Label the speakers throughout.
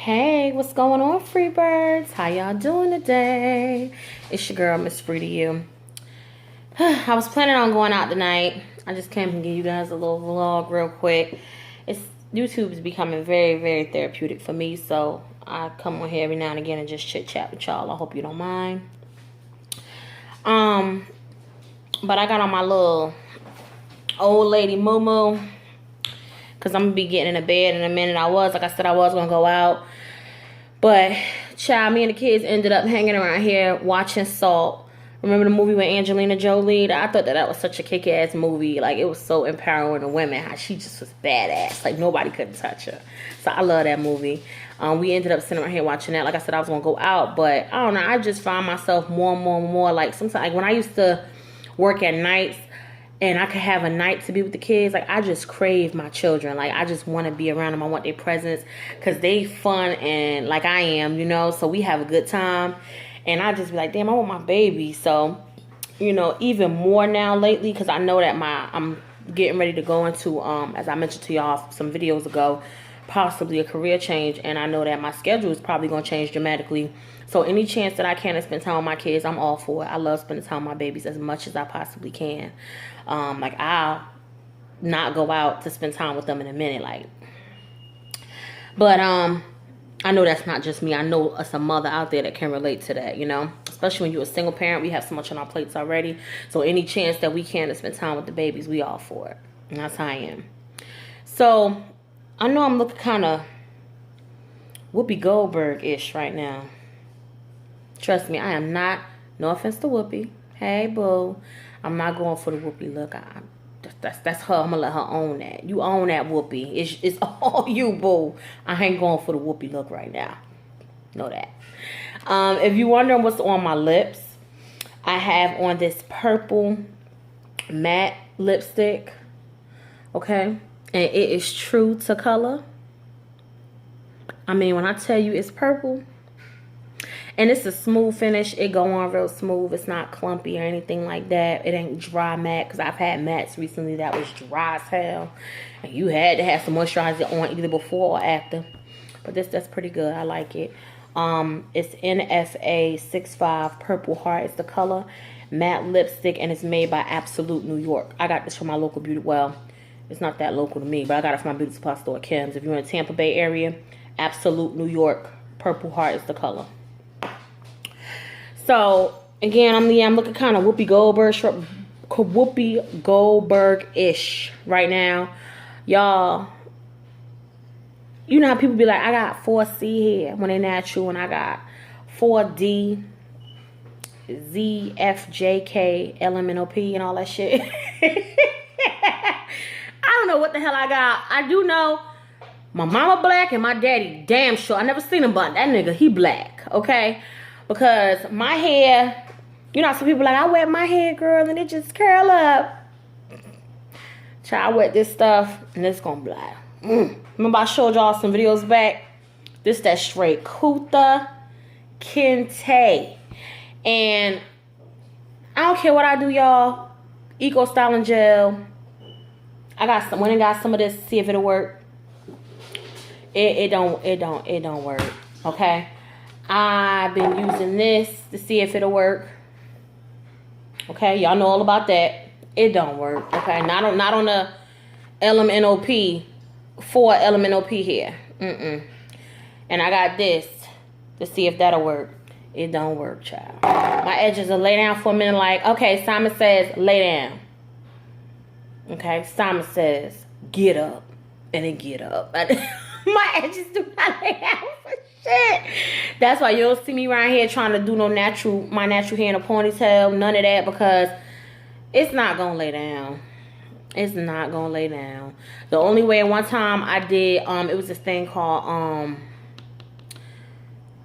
Speaker 1: Hey, what's going on, Freebirds? How y'all doing today? It's your girl, Miss Free to You. I was planning on going out tonight. I just came and give you guys a little vlog real quick. YouTube is becoming very, very therapeutic for me, so I come on here every now and again and just chit chat with y'all. I hope you don't mind. But I got on my little old lady moo-moo because I'm gonna be getting in the bed in a minute. Like I said, I was gonna go out. But, child, me and the kids ended up hanging around here watching Salt. Remember the movie with Angelina Jolie? I thought that was such a kick-ass movie. Like, it was so empowering to women. How she just was badass. Like, nobody couldn't touch her. So, I love that movie. We ended up sitting around here watching that. Like I said, I was going to go out. But, I don't know. I just find myself more and more. Like, sometimes, like, when I used to work at nights, and I could have a night to be with the kids, like, I just crave my children. Like, I just want to be around them. I want their presence because they fun and like I am, you know, so we have a good time. And I just be like, damn, I want my baby. So, you know, even more now lately because I know that I'm getting ready to go into, as I mentioned to y'all some videos ago, possibly a career change. And I know that my schedule is probably going to change dramatically. So any chance that I can to spend time with my kids, I'm all for it. I love spending time with my babies as much as I possibly can. Like, I'll not go out to spend time with them in a minute. Like, but I know that's not just me. I know it's a mother out there that can relate to that, you know. Especially when you're a single parent, we have so much on our plates already. So any chance that we can to spend time with the babies, we all for it. And that's how I am. So I know I'm looking kind of Whoopi Goldberg-ish right now. Trust me, I am not. No offense to Whoopi. Hey, boo. I'm not going for the Whoopi look. That's her. I'm going to let her own that. You own that, Whoopi. It's all you, boo. I ain't going for the Whoopi look right now. Know that. If you're wondering what's on my lips, I have on this purple matte lipstick. Okay? And it is true to color. I mean, when I tell you it's purple, and it's a smooth finish. It go on real smooth. It's not clumpy or anything like that. It ain't dry matte. Because I've had mattes recently that was dry as hell. And you had to have some moisturizer on either before or after. But that's pretty good. I like it. It's NFA 65 Purple Heart. It's the color. Matte lipstick. And it's made by Absolute New York. I got this from my local beauty. Well, it's not that local to me. But I got it from my beauty supply store, Kim's. If you're in the Tampa Bay area, Absolute New York Purple Heart is the color. So, again, I'm looking kind of Whoopi Goldberg-ish right now. Y'all, you know how people be like, I got 4C here when they're natural, and I got 4D, Z, F, J, K, L, M, N, O, P, and all that shit. I don't know what the hell I got. I do know my mama black and my daddy damn sure. I never seen him, but that nigga, he black, okay? Because my hair, you know, some people like, I wet my hair, girl, and it just curl up. Child, I wet this stuff, and it's gonna black. Remember I showed y'all some videos back? This that straight Kuta Kente. And I don't care what I do, y'all. Eco Styling Gel. Went and got some of this to see if it'll work. It don't work. Okay? I've been using this to see if it'll work. Okay, y'all know all about that. It don't work. Okay, not on the LMNOP, 4 LMNOP here. And I got this to see if that'll work. It don't work, child. My edges are lay down for a minute. Like, okay, Simon says lay down. Okay, Simon says get up, and then get up. My edges do not lay down for shit. That's why you don't see me around here trying to do my natural hair in a ponytail. None of that, because it's not gonna lay down. It's not gonna lay down. The only way, one time I did, it was this thing called,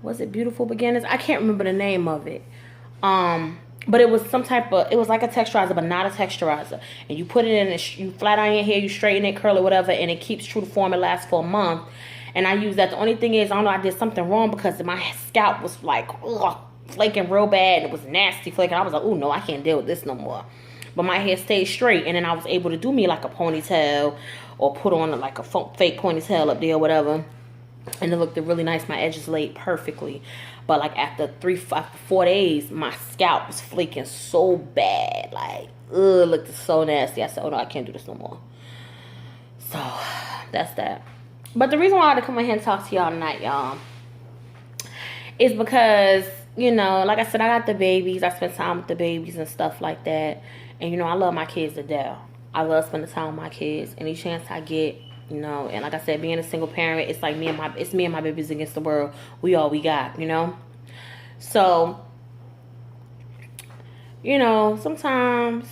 Speaker 1: was it Beautiful Beginners? I can't remember the name of it. But it was some type of, it was like a texturizer, but not a texturizer. And you put it in, you flat iron your hair, you straighten it, curl it, whatever, and it keeps true to form. It lasts for a month. And I use that. The only thing is, I don't know, I did something wrong because my scalp was like, flaking real bad. It was nasty flaking. I was like, oh no, I can't deal with this no more. But my hair stayed straight. And then I was able to do me like a ponytail or put on like a fake ponytail up there or whatever. and it looked really nice. My edges laid perfectly. But like after 4 days, my scalp was flaking so bad. Like, ugh, it looked so nasty. I said, oh no, I can't do this no more. So that's that. But the reason why I had to come in here and talk to y'all tonight, y'all, is because, you know, like I said, I got the babies. I spend time with the babies and stuff like that. And, you know, I love my kids to death. I love spending time with my kids. Any chance I get, you know. And like I said, being a single parent, it's like me and my babies against the world. We all we got, you know. So, you know, sometimes,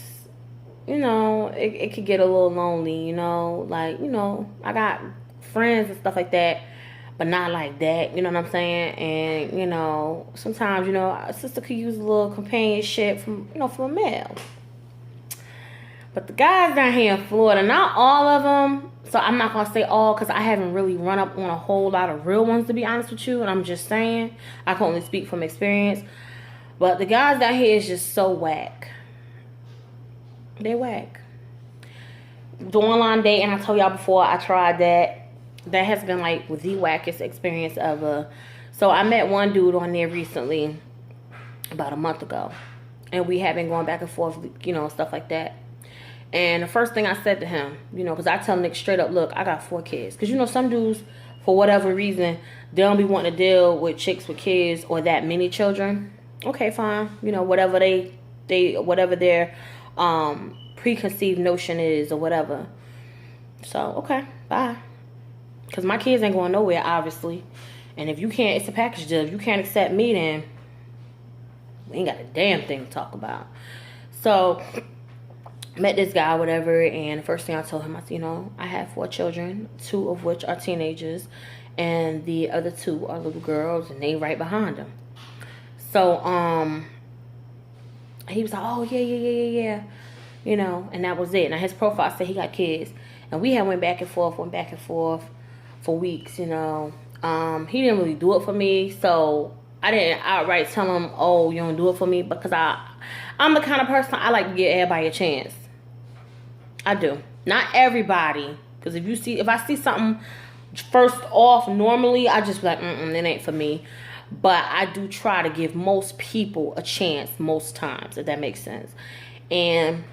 Speaker 1: you know, it could get a little lonely, you know. Like, you know, I got friends and stuff like that, but not like that, you know what I'm saying? And, you know, sometimes, you know, a sister could use a little companionship from, you know, from a male. But the guys down here in Florida, not all of them, so I'm not going to say all because I haven't really run up on a whole lot of real ones, to be honest with you, and I'm just saying, I can only speak from experience. But the guys down here is just so whack. They whack. The online dating, I told y'all before, I tried that. That has been like the wackest experience ever. So I met one dude on there recently, about a month ago. And we have been going back and forth, you know, stuff like that. And the first thing I said to him, you know, because I tell niggas straight up, look, I got 4 kids. Because, you know, some dudes, for whatever reason, they don't be wanting to deal with chicks with kids or that many children. Okay, fine. You know, whatever whatever their preconceived notion is or whatever. So, okay, bye. Because my kids ain't going nowhere, obviously. And if you can't, it's a package deal. If you can't accept me, then we ain't got a damn thing to talk about. So, met this guy, whatever, and the first thing I told him, I said, you know, I have 4 children, 2 of which are teenagers, and the other 2 are little girls, and they right behind them. So, he was like, oh, yeah, you know, and that was it. Now, his profile said he got kids, and we had went back and forth for weeks, you know. He didn't really do it for me, so I didn't outright tell him, oh, you don't do it for me, because I'm the kind of person, I like to give everybody a chance. I do. Not everybody, because if I see something first off, normally, I just be like, it ain't for me. But I do try to give most people a chance most times, if that makes sense. And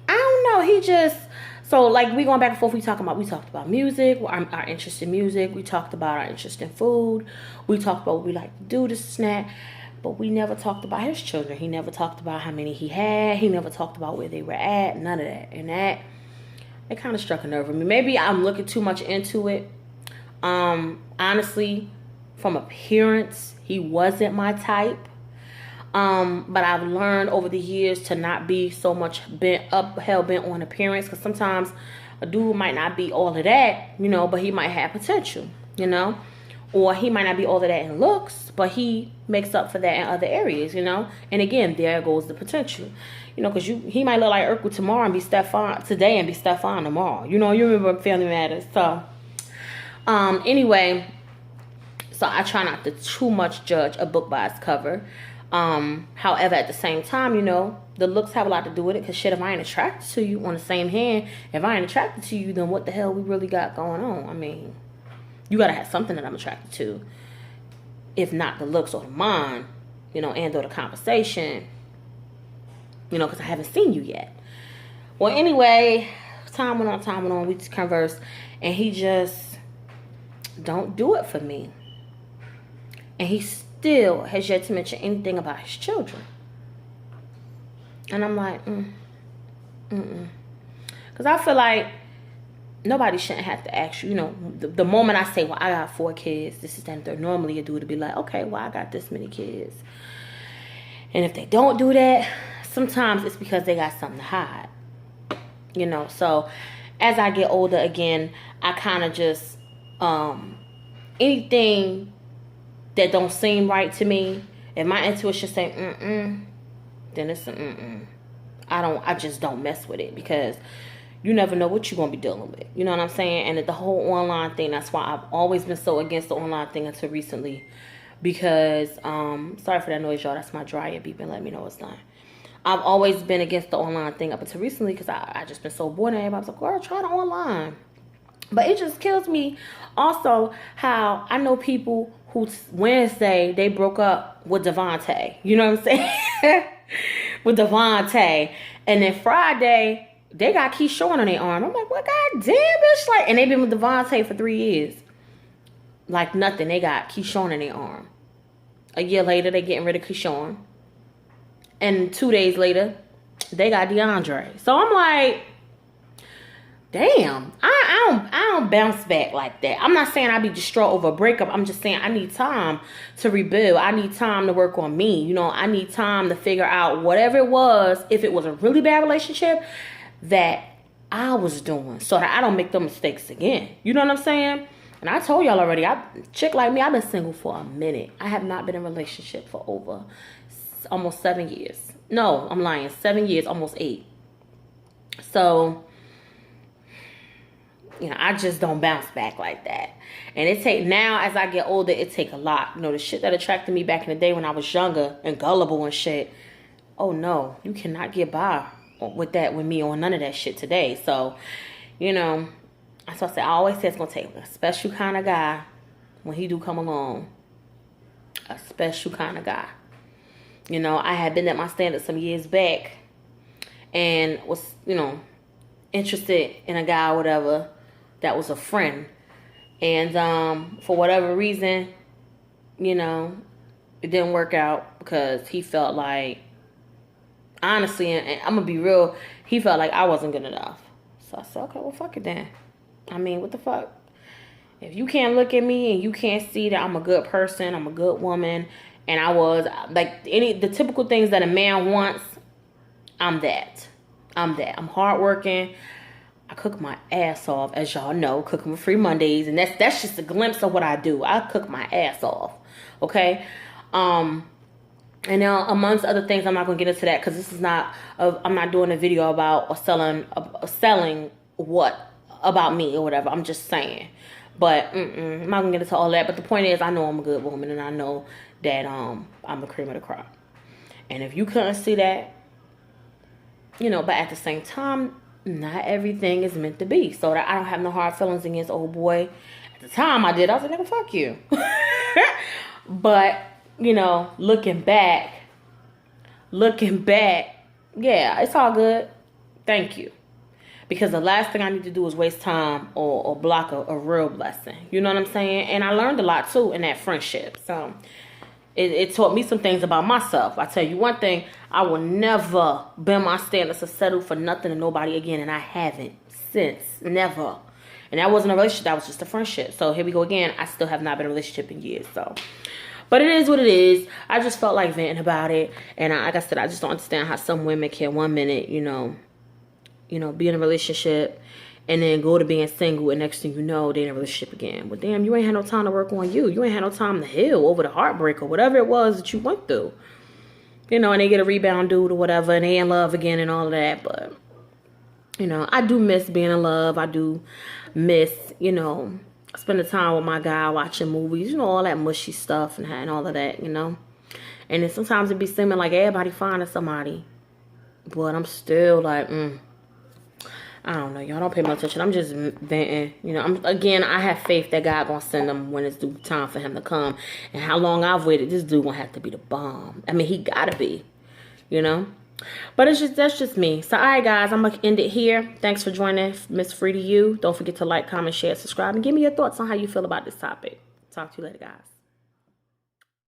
Speaker 1: I don't know, he just, so like we going back and forth, we talked about music, our interest in music, we talked about our interest in food, we talked about what we like to do, this and that, but we never talked about his children. He never talked about how many he had, he never talked about where they were at, none of that. And that, it kind of struck a nerve with me. Maybe I'm looking too much into it. Honestly, from appearance, he wasn't my type. But I've learned over the years to not be so much hell bent on appearance, because sometimes a dude might not be all of that, you know, but he might have potential, you know, or he might not be all of that in looks, but he makes up for that in other areas, you know. And again, there goes the potential, you know, because he might look like Urkel tomorrow and be Stefan today and be Stefan tomorrow, you know. You remember Family Matters. So anyway, so I try not to too much judge a book by its cover. However, at the same time, you know, the looks have a lot to do with it, because shit, if I ain't attracted to you, on the same hand, if I ain't attracted to you, then what the hell we really got going on? I mean, you gotta have something that I'm attracted to, if not the looks or the mind, you know, and or the conversation, you know, because I haven't seen you yet. Well, anyway, time went on, we just conversed, and he just don't do it for me. And he still has yet to mention anything about his children. And I'm like, because I feel like nobody shouldn't have to ask you, you know, the moment I say, well, I got 4 kids, this is that, normally a dude to be like, okay, well, I got this many kids. And if they don't do that, sometimes it's because they got something to hide, you know. So as I get older again, I kind of just, anything that don't seem right to me, if my intuition say then it's I just don't mess with it, because you never know what you're going to be dealing with. You know what I'm saying? And the whole online thing, that's why I've always been so against the online thing until recently. Because, sorry for that noise, y'all. That's my dryer beeping. Let me know it's done. I've always been against the online thing up until recently, because I just been so bored. And everybody was like, girl, try the online. But it just kills me also how I know people who Wednesday they broke up with Devontae. You know what I'm saying? With Devontae. And then Friday, they got Keyshawn on their arm. I'm like, what, god damn, bitch? Like, and they've been with Devontae for 3 years. Like nothing. They got Keyshawn in their arm. A year later, they getting rid of Keyshawn. And 2 days later, they got DeAndre. So I'm like, damn, I don't bounce back like that. I'm not saying I be distraught over a breakup. I'm just saying I need time to rebuild. I need time to work on me. You know, I need time to figure out whatever it was, if it was a really bad relationship, that I was doing so that I don't make those mistakes again. You know what I'm saying? And I told y'all already, chick like me, I've been single for a minute. I have not been in a relationship for over almost 7 years. No, I'm lying. 7 years, almost 8. So, you know, I just don't bounce back like that. And it take, now as I get older, it take a lot. You know, the shit that attracted me back in the day when I was younger and gullible and shit. Oh no, you cannot get by with that with me on none of that shit today. So, you know, that's what I say. I always say it's gonna take a special kind of guy when he do come along. A special kind of guy. You know, I had been at my standard some years back and was, you know, interested in a guy or whatever that was a friend. And for whatever reason, you know, it didn't work out because he felt like, honestly, and I'm gonna be real, he felt like I wasn't good enough. So I said, okay, well, fuck it then. I mean, what the fuck? If you can't look at me and you can't see that I'm a good person, I'm a good woman, and I was like the typical things that a man wants, I'm that. I'm hardworking. I cook my ass off, as y'all know, cooking with Free Mondays, and that's just a glimpse of what I do. I cook my ass off. Okay? And now, amongst other things, I'm not gonna get into that because this is not. I'm not doing a video about selling what about me or whatever. I'm just saying. But I'm not gonna get into all that. But the point is, I know I'm a good woman, and I know that I'm the cream of the crop. And if you couldn't see that, you know, but at the same time, not everything is meant to be. So that I don't have no hard feelings against old boy. At the time I did, I was like, nigga, fuck you. But, you know, looking back, yeah, it's all good. Thank you. Because the last thing I need to do is waste time or block a real blessing. You know what I'm saying? And I learned a lot, too, in that friendship. So it taught me some things about myself. I tell you one thing, I will never bend my standards to settle for nothing and nobody again. And I haven't since. Never. And that wasn't a relationship. That was just a friendship. So here we go again. I still have not been in a relationship in years. So, but it is what it is. I just felt like venting about it. And like I said, I just don't understand how some women can 1 minute, you know, be in a relationship and then go to being single, and next thing you know, they're in a relationship again. Well, damn, you ain't had no time to work on you. You ain't had no time to heal over the heartbreak or whatever it was that you went through. You know, and they get a rebound dude or whatever, and they in love again and all of that. But, you know, I do miss being in love. I do miss, you know, spending time with my guy, watching movies, you know, all that mushy stuff and all of that, you know. And then sometimes it be seeming like everybody finding somebody. But I'm still like, I don't know, y'all don't pay much attention. I'm just venting, you know. I have faith that God gonna send him when it's due time for him to come. And how long I've waited, this dude gonna have to be the bomb. I mean, he gotta be, you know. But that's just me. So, all right, guys, I'm gonna end it here. Thanks for joining Miss Free to You. Don't forget to like, comment, share, subscribe, and give me your thoughts on how you feel about this topic. Talk to you later, guys.